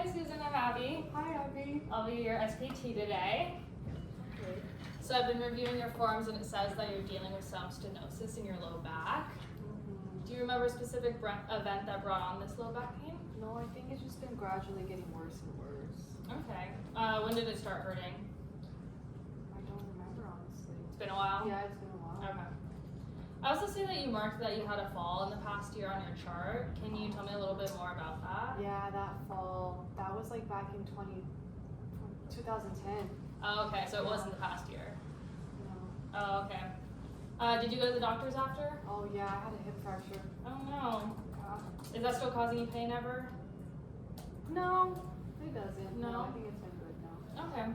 Hi Susan, I'm Abby. Hi, Abby. I'll be your SPT today. Okay. So I've been reviewing your forms and it says that you're dealing with some stenosis in your low back. Do you remember a specific event that brought on this low back pain? No, I think it's just been gradually getting worse and worse. Okay. When did it start hurting? I don't remember, honestly. It's been a while? Yeah, it's been a while. Okay. I also see that you marked that you had a fall in the past year on your chart. Can you tell me a little bit more about that? Yeah, that fall, that was like back in 2010. Oh, okay, so it wasn't the past year. No. Oh, okay. Did you go to the doctors after? Oh yeah, I had a hip fracture. Oh no. Is that still causing you pain ever? No, it doesn't. No? I think it's been good now. Okay.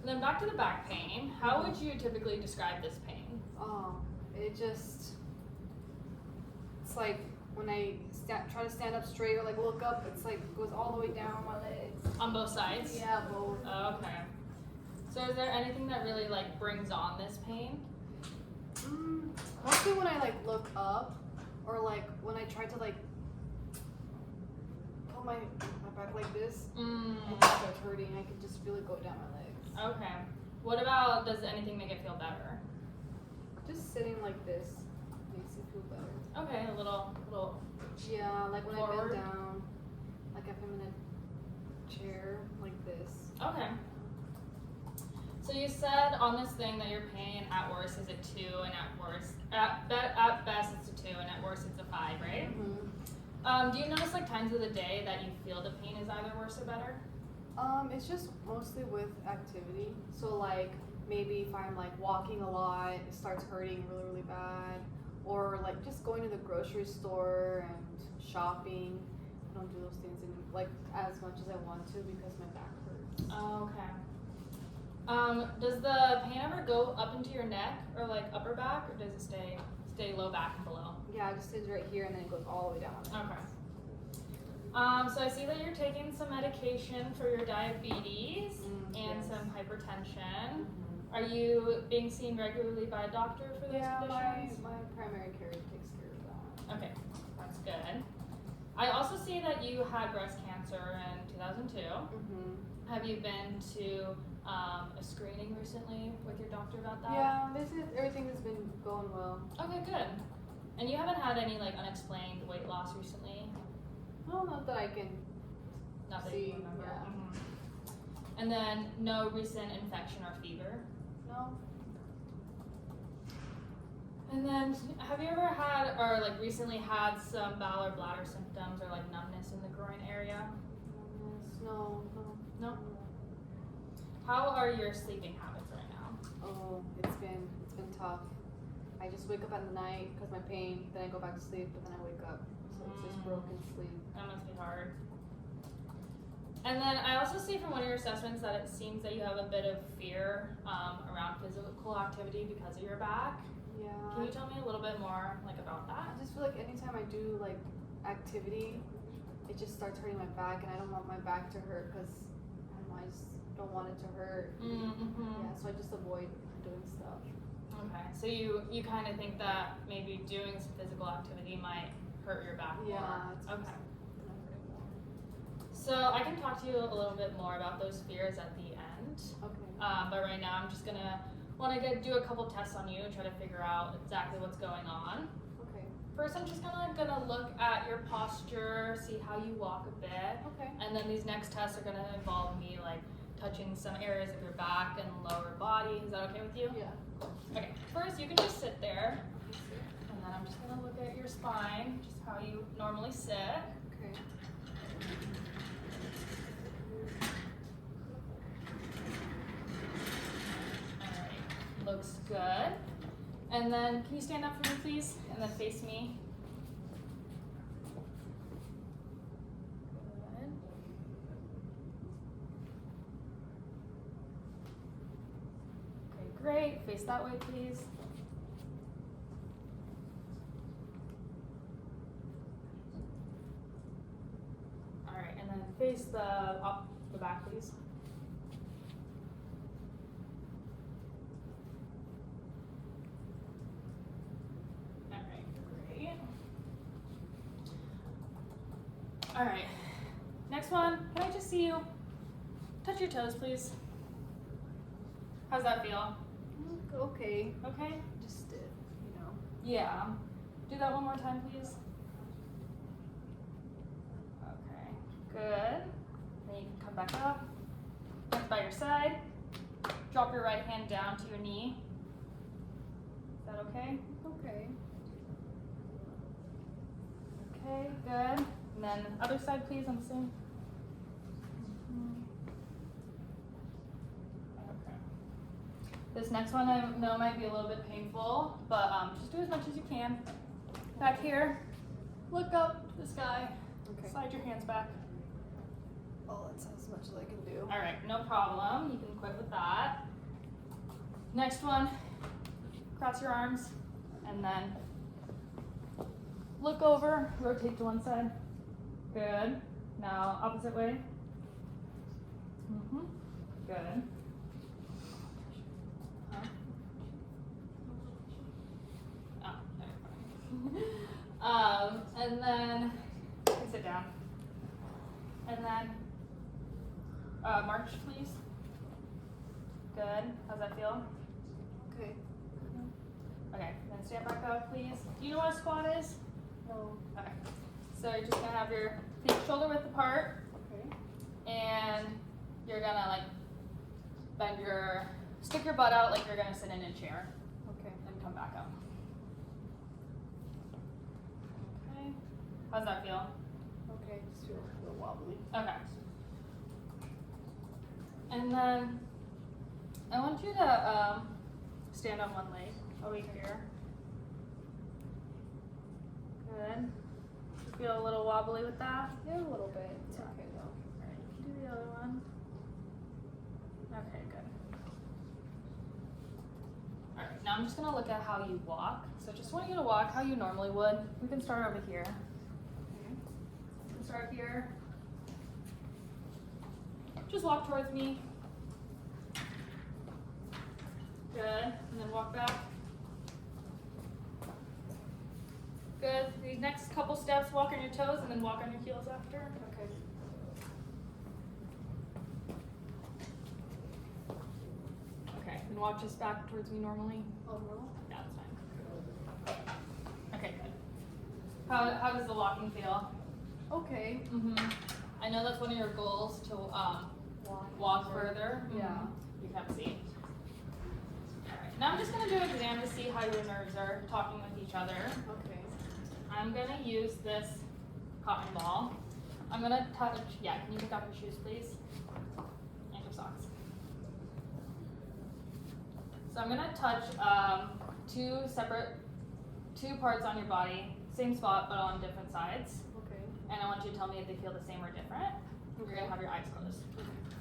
Then back to the back pain. How would you typically describe this pain? It's like when I try to stand up straight or like look up, it's like goes all the way down my legs. On both sides? Yeah, both. Oh, okay. So is there anything that really like brings on this pain? Mostly when I like look up, or like when I try to like put my back like this, and it starts hurting. I can just feel it go down my legs. Okay. What about, does anything make it feel better? Just sitting like this makes it feel better. Okay, a little. Yeah, like when I Forward? bend down, like if I'm in a chair like this. Okay. So you said on this thing that your pain at worst is a 2 and at best it's a 2 and at worst it's a 5, right? Mm-hmm. Do you notice like times of the day that you feel the pain is either worse or better? It's just mostly with activity. So like maybe if I'm like walking a lot, it starts hurting really, really bad. Or like just going to the grocery store and shopping. I don't do those things like as much as I want to because my back hurts. Oh, okay. Does the pain ever go up into your neck or like upper back, or does it stay low back and below? Yeah, it just stays right here and then it goes all the way down. Okay. So I see that you're taking some medication for your diabetes and yes. some hypertension. Are you being seen regularly by a doctor for those conditions? my primary care takes care of that. Okay, that's good. I also see that you had breast cancer in 2002. Have you been to a screening recently with your doctor about that? Yeah, everything has been going well. Okay, good. And you haven't had any like unexplained weight loss recently? No, not that I can Not that see. you remember. Yeah. And then no recent infection or fever? No. And then have you ever had or like recently had some bowel or bladder symptoms or like numbness in the groin area? No. No? How are your sleeping habits right now? Oh, it's been tough. I just wake up at night because my pain, then I go back to sleep, but then I wake up. So it's just broken sleep. That must be hard. And then I also see from one of your assessments that it seems that you have a bit of fear around physical activity because of your back. Yeah. Can you tell me a little bit more like about that? I just feel like anytime I do like activity, it just starts hurting my back, and I don't want my back to hurt because I just don't want it to hurt. Yeah, so I just avoid doing stuff. Okay, so you kind of think that maybe doing some physical activity might hurt your back more. Yeah. Okay. So I can talk to you a little bit more about those fears at the end. Okay. But right now I'm just gonna do a couple tests on you and try to figure out exactly what's going on. Okay. First, I'm just gonna look at your posture, see how you walk a bit, Okay. and then these next tests are gonna involve me like touching some areas of your back and lower body. Is that okay with you? Yeah. Okay. First, you can just sit there, and then I'm just gonna look at your spine, just how you normally sit. Okay. Alright, looks good. And then, can you stand up for me, please? And then face me. Good. Okay, great. Face that way, please. Alright, and then face the back, please. All right. Next one, can I just see you touch your toes, please? How's that feel? Okay. Okay? Just stiff, you know. Yeah. Do that one more time, please. Okay, good. Then you can come back up. Hands by your side. Drop your right hand down to your knee. Is that okay? Okay. Okay, good. And then other side, please, on the same. Okay. This next one I know might be a little bit painful, but just do as much as you can. Back here, look up to the sky. Okay. Slide your hands back. Oh, that's as much as I can do. All right, no problem. You can quit with that. Next one, cross your arms, and then look over, rotate to one side. Good. Now, opposite way. Good. Huh? Oh, there you go. And then, you can sit down. And then, march, please. Good. How's that feel? Okay. Okay, then stand back up, please. Do you know what a squat is? No. Okay. So you're just gonna have your feet shoulder width apart, Okay. and you're gonna like stick your butt out like you're gonna sit in a chair, Okay. and come back up. Okay. How's that feel? Okay. Just feel a little wobbly. Okay. And then I want you to stand on one leg over here. Good. You feel a little wobbly with that? Yeah, a little bit. It's Yeah. okay though. Alright, you can do the other one. Okay, good. Alright, now I'm just gonna look at how you walk. So just want you to walk how you normally would. We can start over here. Okay. We can start here. Just walk towards me. Good. And then walk back. Good. The next couple steps, walk on your toes and then walk on your heels after. Okay. Okay. And walk just back towards me normally. Oh no. Yeah, that's fine. Okay, good. How does the walking feel? Okay. I know that's one of your goals to walk further. Yeah. You can see. Alright, now I'm just going to do an exam to see how your nerves are talking with each other. Okay. I'm going to use this cotton ball. I'm going to touch, can you pick up your shoes, please? And your socks. So I'm going to touch two parts on your body, same spot but on different sides. Okay. And I want you to tell me if they feel the same or different. You're Okay. going to have your eyes closed.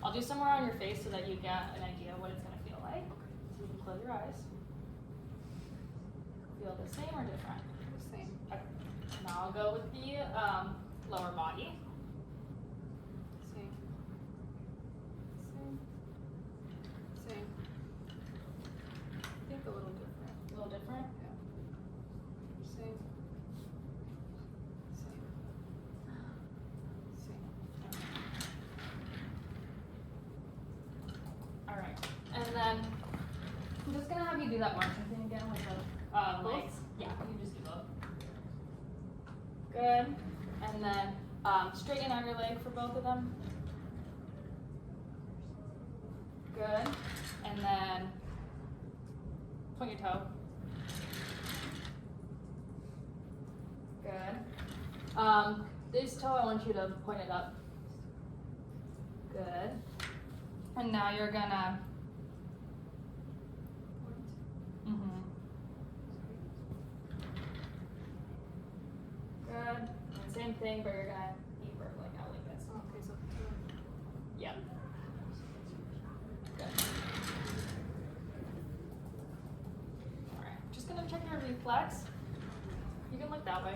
I'll do somewhere on your face so that you get an idea of what it's going to feel like. So you can close your eyes. Feel the same or different? The same. Okay. Now I'll go with the lower body. Same. Same. Same. I think a little different. A little different? Same. Same. Same. Alright. And then I'm just going to have you do that marching thing again with the legs. Yeah, you just do both. Good. And then straighten out your leg for both of them. Good. And then point your toe. Good. This toe, I want you to point it up. Good. And now you're gonna. Good. And same thing, but you're gonna eat like out like this. Okay, so Yep. Good. Alright, just gonna check your reflex. You can look that way.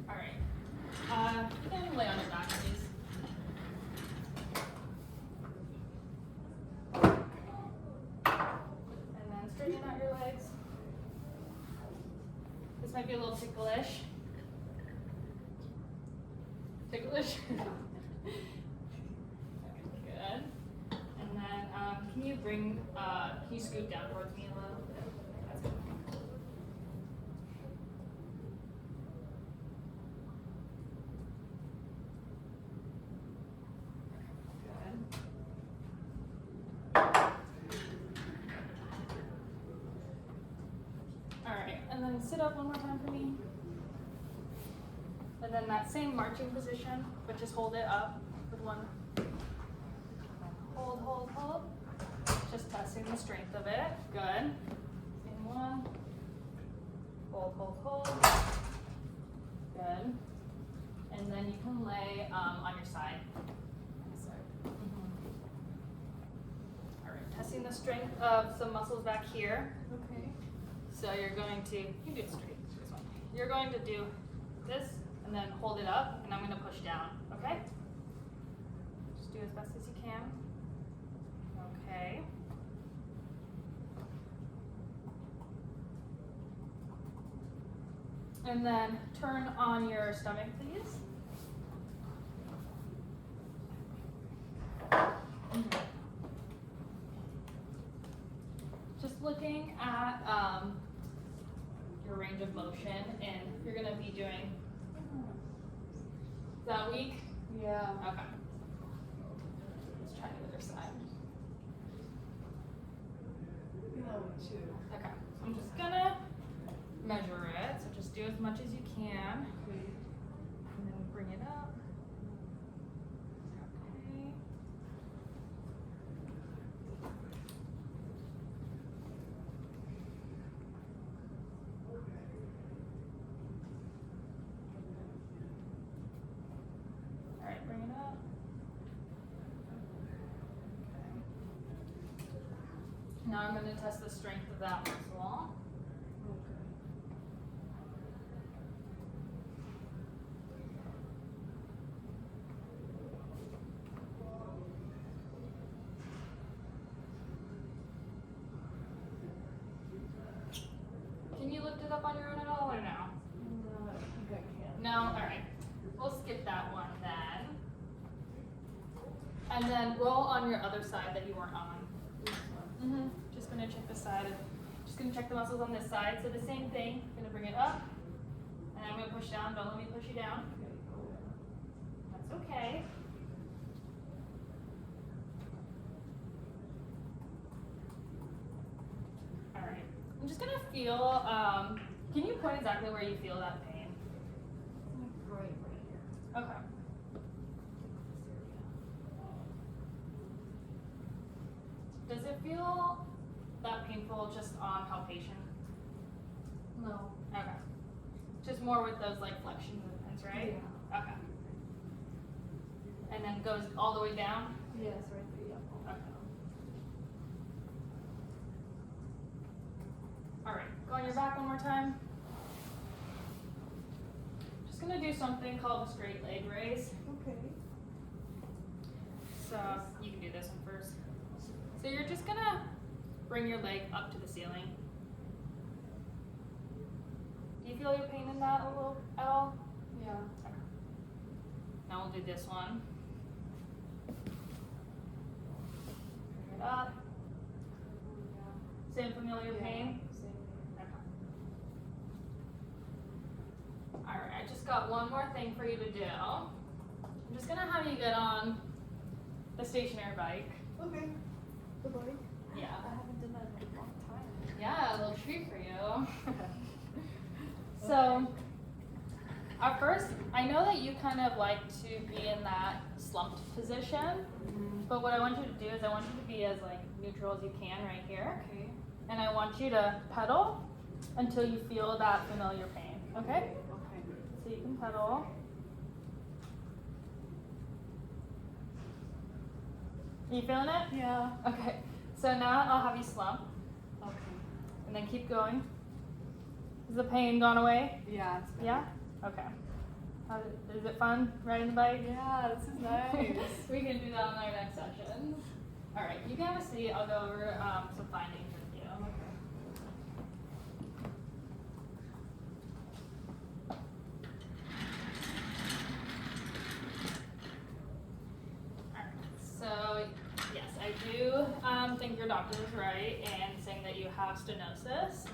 Alright. You can lay on your back, please. little ticklish. Ticklish. Good. And then can you scoot down towards me a little bit? That's good. Alright, and then sit up one more time for me. And then that same marching position, but just hold it up with one. Hold, hold, hold. Just testing the strength of it. Good. Same one. Hold, hold, hold. Good. And then you can lay on your side. Alright, testing the strength of some muscles back here. Okay. So you're going to, you can do it straight, this one. You're going to do this, and then hold it up, and I'm gonna push down, okay? Just do as best as you can. Okay. And then turn on your stomach, please. Just looking at your range of motion, and you're gonna be doing, is that weak? Yeah. Okay. Let's try the other side. Okay, so I'm just gonna measure it, so just do as much as you can. And then bring it up. Okay. Alright, bring it up. Okay. Now I'm going to test the strength of that muscle. Can you lift it up on your own at all or no? No, I think I can. No? Alright. We'll skip that one then. And then roll on your other side that you weren't on. Just gonna check the side. Just gonna check the muscles on this side. So the same thing. Gonna bring it up. And I'm gonna push down. Don't let me push you down. That's okay. Alright. I'm just gonna feel, can you point exactly where you feel that pain? Right here. Okay. Does it feel that painful just on palpation? No. Okay. Just more with those like flexion movements, right? Yeah. Okay. And then goes all the way down? Yes, right there. Yeah. Okay. Alright, go on your back one more time. Just gonna do something called a straight leg raise. Okay. So you can do this one first. So you're just gonna bring your leg up to the ceiling. Do you feel your pain in that a little at all? Yeah. Okay. Now we'll do this one. Bring it up. Same familiar pain? Same. Okay. Alright, I just got one more thing for you to do. I'm just gonna have you get on the stationary bike. Okay. The bike? Yeah. I haven't done that in a long time. Yeah, a little treat for you. So, at first, I know that you kind of like to be in that slumped position, but what I want you to do is I want you to be as like neutral as you can right here. Okay. And I want you to pedal until you feel that familiar pain, okay? Okay. So you can pedal. You feeling it? Yeah. Okay. So now I'll have you slump Okay. and then keep going. Has the pain gone away? Yeah. It's better. Yeah? Okay. Is it fun riding the bike? Yeah, this is nice. We can do that on our next session. Alright, you can have a seat. I'll go over some findings with you. Okay. think your doctor was right in saying that you have stenosis.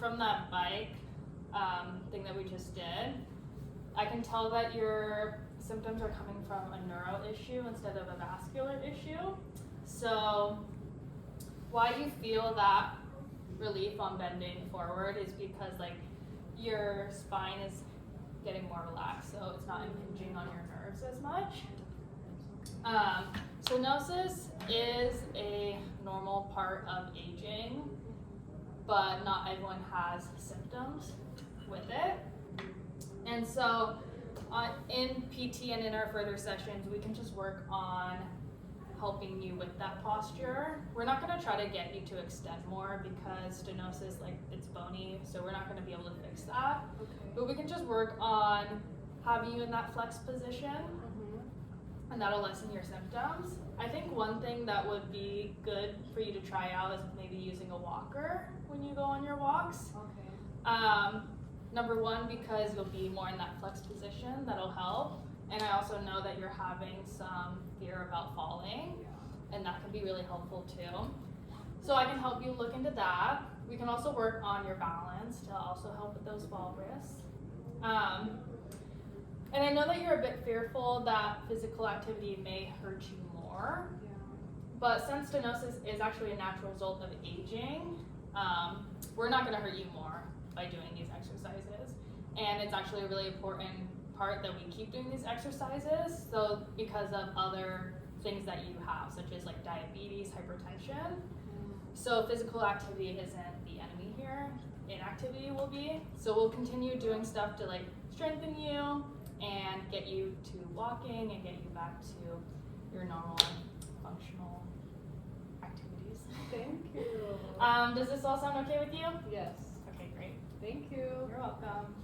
From that bike thing that we just did, I can tell that your symptoms are coming from a neuro issue instead of a vascular issue. So why you feel that relief on bending forward is because like your spine is getting more relaxed, so it's not impinging on your nerves as much. Stenosis is a normal part of aging, but not everyone has symptoms with it. And so in PT and in our further sessions, we can just work on helping you with that posture. We're not going to try to get you to extend more because stenosis, like, it's bony, so we're not going to be able to fix that. Okay. But we can just work on having you in that flex position, and that'll lessen your symptoms. I think one thing that would be good for you to try out is maybe using a walker when you go on your walks. Okay. Number one, because you'll be more in that flex position, that'll help. And I also know that you're having some fear about falling, and that can be really helpful too. So I can help you look into that. We can also work on your balance to also help with those fall risks. And I know that you're a bit fearful that physical activity may hurt you more, Yeah. but since stenosis is actually a natural result of aging, we're not going to hurt you more by doing these exercises. And it's actually a really important part that we keep doing these exercises, so because of other things that you have, such as like diabetes, hypertension. So physical activity isn't the enemy here, inactivity will be. So we'll continue doing stuff to like strengthen you and get you to walking and get you back to your normal functional activities. Thank you. Does this all sound okay with you? Yes. Okay, great. Thank you. You're welcome.